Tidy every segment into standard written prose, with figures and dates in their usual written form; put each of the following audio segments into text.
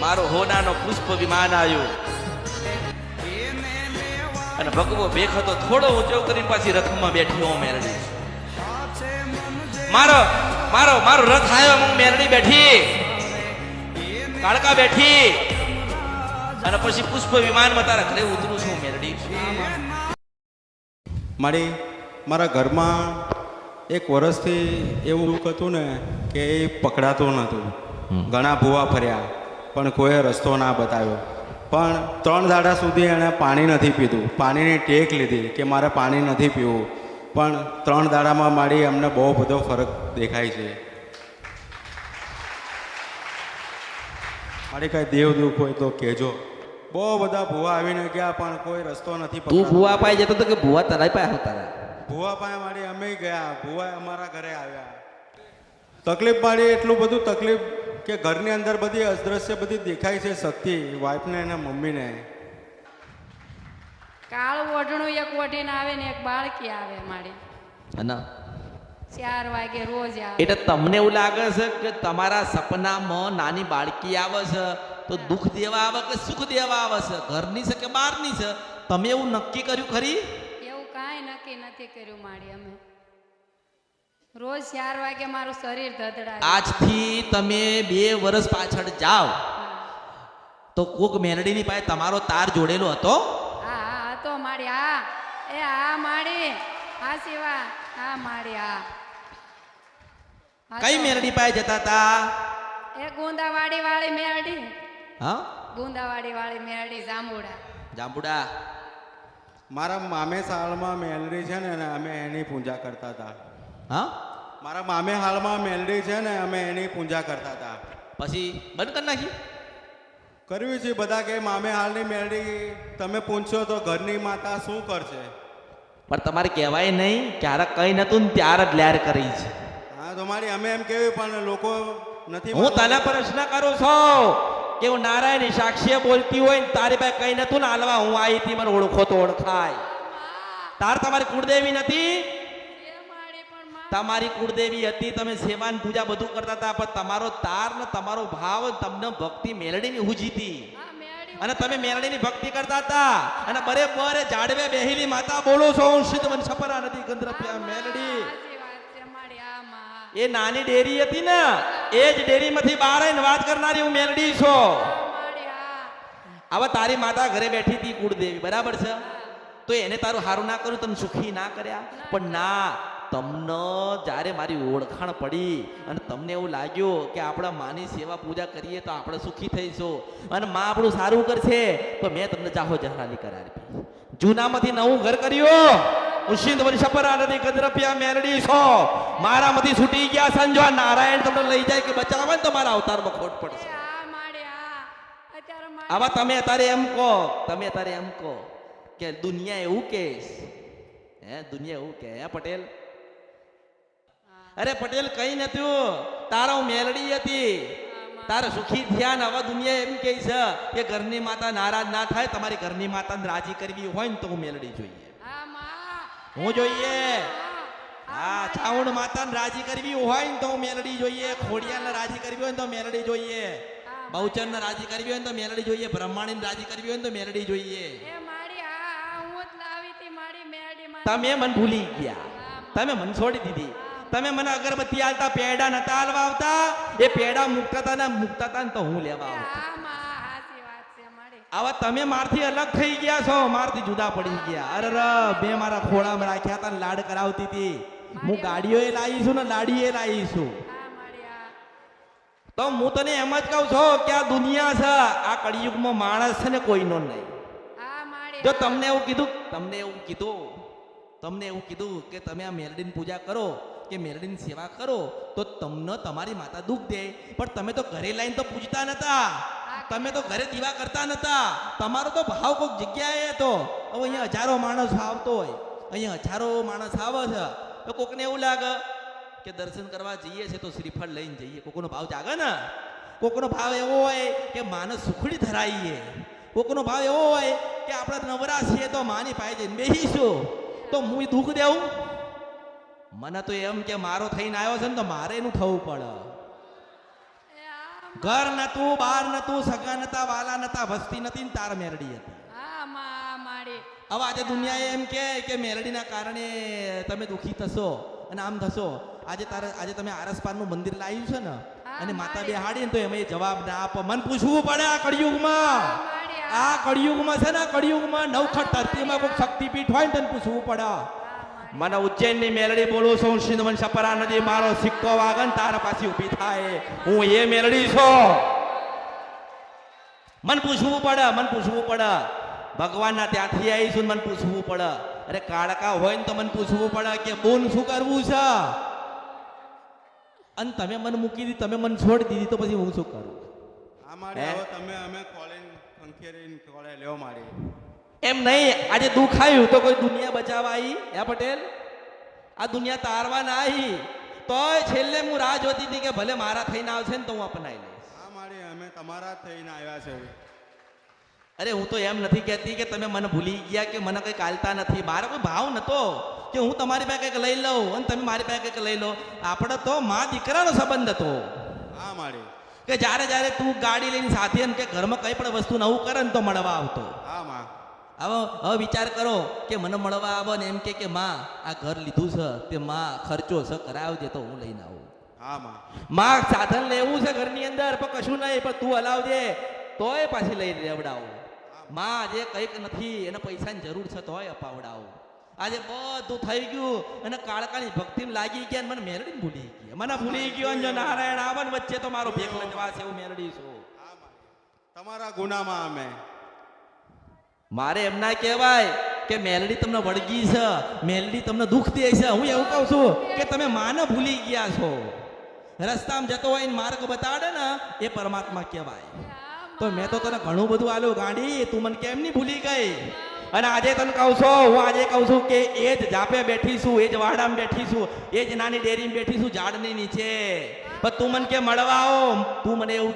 મારો હોનાનો પુષ્પ વિમાન આવ્યું અને ભગવો બેખતો થોડો ઊંચો કરી પાછી રથમાં બેઠી હું મેરડી મારો મારો મારો રથ આવ્યો હું મેરડી બેઠી કાળકા બેઠી અને પછી પુષ્પ વિમાનમાં તારા ઘરે ઉતરું છું મેરડી મારા ઘરમાં એક વર્ષથી એવું દુઃખ હતું ને કે એ પકડાતું નહોતું. ઘણા ભૂવા ફર્યા પણ કોઈએ રસ્તો ના બતાવ્યો. પણ 3 દાડા સુધી એણે પાણી નથી પીધું. પાણીની ટેક લીધી કે મારે પાણી નથી પીવું. પણ 3 દાડામાં મારી અમને બહુ બધો ફરક દેખાય છે. મારી કાંઈ દેવ દુઃખ હોય તો કહેજો. બહુ બધા ભૂવા આવીને ગયા પણ કોઈ રસ્તો નથી તું ભૂવા પાઈ જતો તો કે ભૂવા તારા પાસે તારા ભૂવા પાસે મારી અમે ગયા. ભૂવા અમારા ઘરે આવ્યા. તકલીફ મારી એટલું બધું તકલીફ કે ઘરની અંદર બધી અદ્રશ્ય બધી દેખાય છે શક્તિ વાઈફને અને મમ્મીને. કાળું ઓઢણું એક ઓઢીને આવે ને એક બાળકી આવે મારી અને 4 વાગે રોજ આવે. એટલે તમને એવું લાગે છે કે તમારા સપનામાં નાની બાળકી આવે છે તો દુઃખ દેવા આવે કે સુખ દેવા આવે છે, ઘરની છે કે બહારની છે? તમે એવું નક્કી કર્યું ખરી? એવું કાંઈ નક્કી નથી કર્યું મારી. અમે રોજ 4 વાગે મારું શરીર ધધડાય. આજથી તમે 2 વર્ષ પાછળ જાઓ તો કોક મેલડીની પાસે તમારો તાર જોડેલો હતો? હા હા હતો મારી. હા એ હા મારી. હા શિવા. હા મારી. હા કઈ મેલડી પાસે જતા હતા? એ ગુંદાવાડી વાળી મેરડી. હા ગુંદાવાડી વાળી મેરડી જાંબુડા. જાંબુડા. મારા મામે સાલમાં મેલડી છે ને અમે એની પૂજા કરતા હતા. હા મારા મામે હાલમાં મેલડી છે ને અમે એની પૂજા કરતા હતા. પછી બંધ કરી નાખી? કરવી છે. બધા કે મામે હાલની મેલડી તમે પૂછશો તો ઘરની માતા શું કરશે? પણ તમારે કહેવાય નહીં ક્યારે કઈ નતું ને ત્યારે જ લેર કરી છે. હા તો મારી અમે એમ કેવી પણ લોકો નથી. હું તને પ્રશ્ન કરું છું કે હું નારાયણ સાક્ષી બોલતી હોય ને તારી પાસે કઈ નતું ને હાલવા હું આવી હતી, મને ઓળખો તો ઓળખાય. તાર તમારી કુળદેવી નથી? તમારી કુળદેવી હતી, તમે સેવાન પૂજા બધું કરતા હતા, પણ તમારો તાર ને તમારો ભાવ તમને ભક્તિ મેલડીની હુજી હતી અને તમે મેલડીની ભક્તિ કરતા હતા અને બરેબર જાડવે બેહીલી માતા બોલો છો હું સિદ્ધ વન સપરા નથી ગંધર્પ્યા મેલડી. એ નાની ડેરી હતી ને એ જ ડેરીમાંથી બહાર આવીને વાત કરનારી હું મેલડી છો. હવે તારી માતા ઘરે બેઠી હતી કુળદેવી, બરાબર છે? તો એને તારું હારું ના કર્યું, તને સુખી ના કર્યા? પણ ના, તમને જ્યારે મારી ઓળખાણ પડી અને તમને એવું લાગ્યું કે આપણા માની સેવા પૂજા કરીએ તો આપણે સુખી થઈશું અને માં આપણું સારું કરશે, તો મેં તમને જાહો જહરાલી કરાવી. જૂનામાંથી નવું ઘર કર્યું. ઉશિંદ વંશપરા નદી ગંધર્પ્યા મેલડી છો. મારામાંથી છૂટી ગયા સંજો નારાયણ તમને લઈ જાય કે બચાવે ને તો મારા અવતારમાં ખોટ પડશે. આવા તમે અત્યારે એમ કહો કે દુનિયા એવું કે દુનિયા એવું કે પટેલ? અરે પટેલ કઈ નતું, તારા હું મેલડી હતી, તારે સુખી થયા ને હવે દુનિયા એમ કે છે કે ઘરની માતા નારાજ ના થાય, તમારી ઘરની માતાને રાજી કરવી હોય ને તો હું મેલડી જોઈએ. હું જોઈએ. હા, ચાવણ માતાને રાજી કરવી હોય ને તો હું મેલડી જોઈએ, ખોડિયાને રાજી કરવી હોય ને તો મેલડી જોઈએ, બહુચરને રાજી કરવી હોય ને તો મેલડી જોઈએ, બ્રહ્માણીને રાજી કરવી હોય ને તો મેલડી જોઈએ. તમે મને ભૂલી ગયા, તમે મને છોડી દીધી. તમે મને અગરબત્તી આલતા, પેડા નતા આલવા આવતા, એ પેડા મૂકતા હતા ને તો હું લેવા આવતો. આવા તમે મારથી અલગ થઈ ગયા છો, મારથી જુદા પડી ગયા. અરે બે મારા ખોળામાં રાખ્યા હતા, લાડ કરાવતી હતી. હું ગાડીઓએ લાવી છું ને લાડીએ લાવી છું. તો હું તને એમ જ કહું છું કે આ દુનિયા છે, આ કળિયુગમાં માણસ છે ને કોઈનો નહીં. જો તમને એવું કીધું કે તમે આ મેલડીની પૂજા કરો કે મેલડીની સેવા કરો તો તમને તમારી માતા દુઃખ દે, પણ તમે તો ઘરે લાઈને તો પૂજતા નતા, તમે તો ઘરે દીવા કરતા નતા, તમારો તો ભાવ કોઈક જગ્યાએ હતો. હવે અહીંયા હજારો માણસ આવતો હોય, અહીંયા હજારો માણસ આવે છે તો કોકને એવું લાગે કે દર્શન કરવા જઈએ છે તો શ્રીફળ લઈને જઈએ. કોકનો ભાવ જાગે ને, કોકનો ભાવ એવો હોય કે માને સુખડી ધરાઈએ, કોકનો ભાવ એવો હોય કે આપણે નવરા છીએ તો માની પાસે જઈને બેસીશું. તો હું દુઃખ દેવું? મને તો એમ કે મારો થઈને આવ્યો છે ને તો મારે એનું થવું પડે. ઘર નતું, બાર નતું, સગા નતા, વાલા નતા, વસ્તી નથી ને તાર મેરડી હતી. હા માં માડી હવે આજે દુનિયાએ એમ કે મેલડીના કારણે તમે દુખી થશો અને આમ થશો. આજે તમે આરસપારનું મંદિર લાવ્યું છે ને અને માતા બેહાડી ને તો એમાં એ જવાબ ના આપો. મન પૂછવું પડે આ કળિયુગમાં. માડી આ કળિયુગમાં છે ને, કળિયુગમાં નવખટ ધરતીમાં કોઈ શક્તિપીઠ હોય ને તને પૂછવું પડે. મને ઉજ્જૈનની મેલડી બોલું છું. સિંધવન સપરા નદી મારો સિક્કો વાગે ને તારા પાછી ઊભી થાય. હું એ મેલડી છું. મન પૂછવું પડે. ભગવાનના ત્યાંથી આવીશું મને પૂછવું પડે. અરે કાળકા હોય ને તો મને પૂછવું પડે કે બોન શું કરવું છે. અને તમે મને મૂકી દીધી, તમે મને છોડી દીધી તો પછી હું શું કરું? આ માડી હવે તમે અમે કોલેન ખંખેરીને કોલે લેવો માડી. એમ નહીં, આજે દુઃખ આવ્યું તો કોઈ દુનિયા બચાવવા આવી? હે પટેલ, આ દુનિયા તારવા ના આવી. તોય છેલ્લે હું રાહ જોતી હતી કે ભલે મારા થઈને આવશે ને તો હું અપનાવી લઈશ. આ માડી અમે તમારા જ થઈને આવ્યા છે. અરે હું તો એમ નથી કહેતી કે તમે મને ભૂલી ગયા કે મને કંઈક આલતા નથી. મારો કોઈ ભાવ નતો કે હું તમારી પાસે કંઈક લઈ લઉં અને તમે મારી પાસે કંઈક લઈ લો. આપણે તો મા દીકરાનો સંબંધ હતો. હા માડી. કે જ્યારે તું ગાડી લઈને સાથે એમ કે ઘરમાં કંઈ પણ વસ્તુ નવું કરે ને તો મળવા આવતો. હા માં. હવે વિચાર કરો કે મને મળવા આવો ને એમ કે માં આ ઘર લીધું છે તે માં ખર્ચો છે કરાવજે તો હું લઈને આવું. હા માં. માં સાધન લેવું છે ઘરની અંદર પણ કશું નહીં, પણ તું હલાવજે તોય પાછી લઈ લેવડાવું. માં આજે કંઈક નથી, એને પૈસાની જરૂર છે તોય અપાવડાવું. આજે બધું થઈ ગયું અને કાળકાની ભક્તિમાં લાગી ગયા, મને મેલડી ભૂલી ગયા. મને ભૂલી ગયો અને જો નારાયણ આવે ને વચ્ચે તો મારો ભેગ લજવાશે એવું મેલડી છું. હા માડી. તમારા ગુનામાં અમે. મારે એમ ના કહેવાય કે મેલડી તમને વળગી છે, મેલડી તમને દુઃખ દે છે. હું એવું કહું છું કે તમે માને ભૂલી ગયા છો. રસ્તામાં જતો હોય ને માર્ગ બતાડે ને એ પરમાત્મા કહેવાય. તો મેં તો તને ઘણું બધું આલ્યું ગાંડી, તું મને કેમ નહીં ભૂલી ગઈ? અને આજે તને કહું છું, હું આજે કહું છું કે એ જ જાપે બેઠી છું, એ જ વાડામાં બેઠી છું, એ જ નાની ડેરીમાં બેઠી છું ઝાડની નીચે. પણ તું મને કે મળવા આવો, તું મને એવું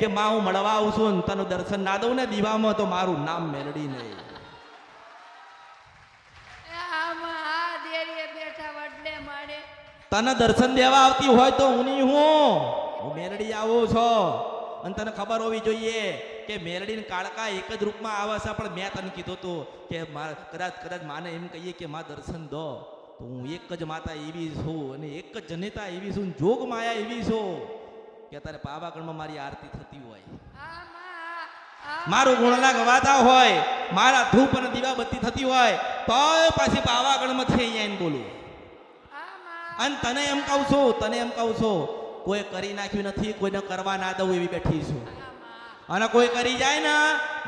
કે માં હું મળવા આવું છું ને તને દર્શન ના દઉં ને દીવામાં તો મારું નામ મેલડી નહીં. તને દર્શન દેવા આવતી હોય તો હું નહીં, હું મેલડી આવું છું. અને તને ખબર હોવી જોઈએ કે મેલડી ને કાળકા એક જ રૂપમાં આવે છે. પણ મેં તને કીધું હતું કે કદાચ માને એમ કહીએ કે માં દર્શન દો તો હું એક જ માતા એવી છું અને એક જ જનેતા એવી છું, જોગ માયા એવી છું કે તારે પાવાગઢમાં મારી આરતી થતી હોય, મારું ગુણલા ગવાતા હોય, મારા ધૂપ અને દીવાબત્તી થતી હોય તોય પાછી પાવાગઢમાંથી અહીંયા એને બોલું. અને તને એમ કહું છું કોઈ કરી નાખ્યું નથી, કોઈને કરવા ના દઉં એવી બેઠી છું. અને કોઈ કરી જાય ને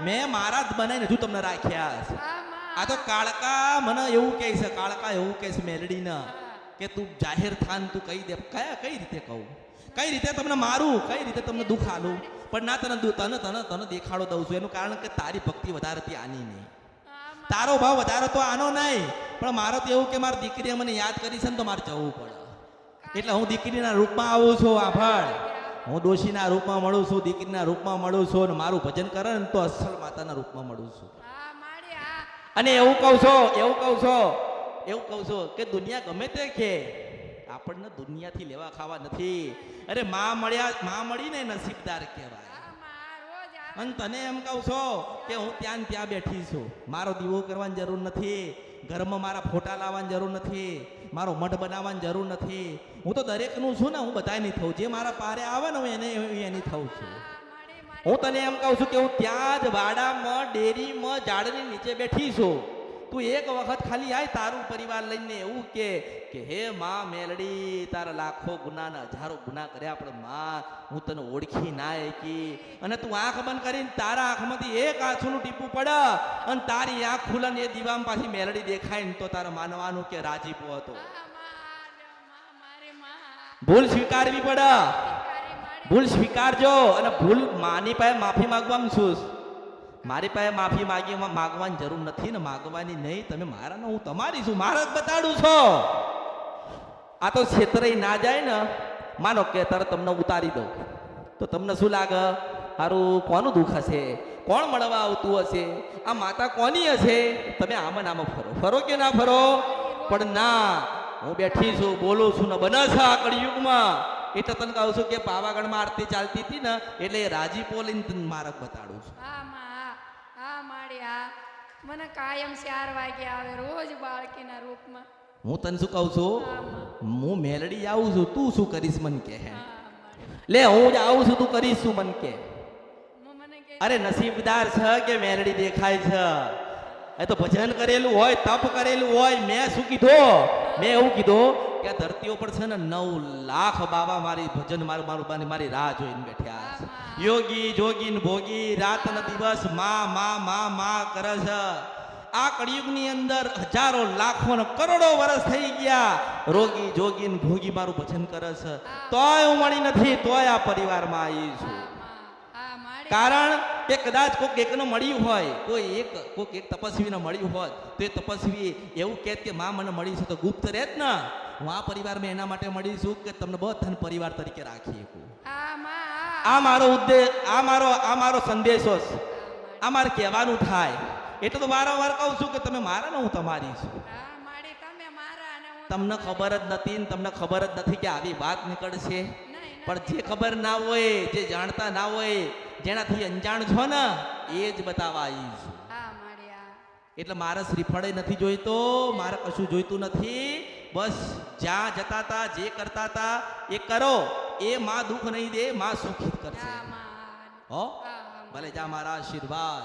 મેં મારા જ બનાવીને હજુ તમને રાખ્યા છે. આ તો કાળકા મને એવું કહે છે, કાળકા એવું કહે છે મેલડીને કે તું જાહેર થાન તું કહી દે. કઈ રીતે કહું? કઈ રીતે તમને મારું? કઈ રીતે તમને દુઃખ આલું? પણ ના તને દેખાડો દઉં છું. એનું કારણ કે તારી ભક્તિ વધારે હતી, આની નહીં. તારો ભાવ વધારે તો આનો નહીં. પણ મારો તો એવું કે મારી દીકરીએ મને યાદ કરી છે ને તો મારે જવું પડે. એટલે હું દીકરીના રૂપમાં આવું છું. આભાર, હું ડોશીના રૂપમાં મળું છું, દીકરીના રૂપમાં મળું છું અને મારું ભજન કરે ને તો અસલ માતાના રૂપમાં મળું છું. અને એવું કહું છું કે દુનિયા ગમે તે કે આપણને દુનિયાથી લેવા ખાવા નથી. અરે માં મળીને નસીબદાર કહેવાય. અને તને એમ કહું છું કે હું ત્યાં બેઠી છું. મારો દીવો કરવાની જરૂર નથી, ઘરમાં મારા ફોટા લાવવાની જરૂર નથી, મારો મઠ બનાવવાની જરૂર નથી. હું તો દરેકનું છું ને, હું બધાની થઉં. જે મારા પારે આવે ને હું એની થઉં છું. હું તને એમ કહું છું કે હું ત્યાં જ વાડામાં ડેરીમાં ઝાડની નીચે બેઠી છું. તું એક વખત ખાલી આય તારું પરિવાર લઈને એવું કે હે માં મેલડી તારા લાખો ગુનાના હજારો ગુના કર્યા પણ માં હું તને ઓળખી ના એકી. અને તું આંખ બંધ કરીને તારા આંખમાંથી એક આંસુનું ટીપું પડે અને તારી આંખ ખુલે ને એ દીવામાં પાછી મેલડી દેખાય ને તો તારે માનવાનું કે રાજીપો હતો. ભૂલ સ્વીકારવી પડે, ભૂલ સ્વીકારજો. અને ભૂલ માની પાસે માફી માંગવામાં છું. મારી પાસે માફી માગવાની જરૂર નથી ને માગવાની નહીં. તમે મારા ને હું તમારી છું, મારા જ બતાડું છો. આ તો છેતરાઈ ના જાય ને, માનો કે તરત તમને ઉતારી દઉં તો તમને શું લાગે? સારું કોનું દુઃખ હશે? કોણ મળવા આવતું હશે? આ માતા કોની હશે? તમે આમાં ફરો કે ના ફરો? પણ ના, હું બેઠી છું, બોલું છું ને બને છે આ કળિયુગમાં એટલે તને કહું છું કે પાવાગઢમાં આરતી ચાલતી હતી ને એટલે એ રાજીપો લઈને તને મારક બતાડું છું. હા માં હા હા માડી હા મને કાયમ 4 વાગે આવે રોજ બાળકીના રૂપમાં. હું તને શું કહું છું, હા માં હું મેલડી આવું છું, તું શું કરીશ મન કે હે? હા માડી લે હું જ આવું છું, તું કરીશ શું મન કે? મને કે અરે નસીબદાર છે કે મેલડી દેખાય છે. એ તો ભજન કરેલું હોય, તપ કરેલું હોય. મેં શું કીધું? મેં એવું કીધું કે આ ધરતીઓ પર છે ને 9 લાખ બાબા મારી ભજન મારી રાહ જોઈને બેઠ્યા છે. યોગી જોગી ને ભોગી રાત ને દિવસ માં માં માં માં કરે છે. આ કળિયુગની અંદર હજારો લાખો ને કરોડો વર્ષ થઈ ગયા રોગી જોગી ને ભોગી મારું ભજન કરે છે. તોય હું મળી નથી, તોય આ પરિવારમાં આવી છું. હા માં હા માડી કારણ કે કદાચ કોઈક એકને મળ્યું હોય, કોઈક એક તપસ્વીને મળ્યું હોત તો એ તપસ્વી એવું કહેત કે માં મને મળી છે તો ગુપ્ત રહેત ને. હું આ પરિવારમાં એના માટે મળી છું કે તમને બધાને પરિવાર તરીકે રાખી શકું. હા માં હા આ મારો ઉદ્દેશ, આ મારો સંદેશો છે. આ મારે કહેવાનું થાય એટલે તો વારંવાર કહું છું કે તમે મારા ને હું તમારી છું. હા માડી તમે મારા અને હું તમને ખબર જ નથી ને તમને ખબર જ નથી કે આવી વાત નીકળશે. નહીં પણ જે ખબર ના હોય, જે જાણતા ના હોય, જેનાથી અંજાણ છો ને એ જ બતાવવા આવી છું. હા માડી હા એટલે મારે શ્રીફળે નથી જોઈતો, મારે કશું જોઈતું નથી. બસ જ્યાં જતા હતા, જે કરતા હતા એ કરો. એ માં દુઃખ નહીં દે, માં સુખી કરશે. હા માં હો હા હા ભલે જા મારા આશીર્વાદ.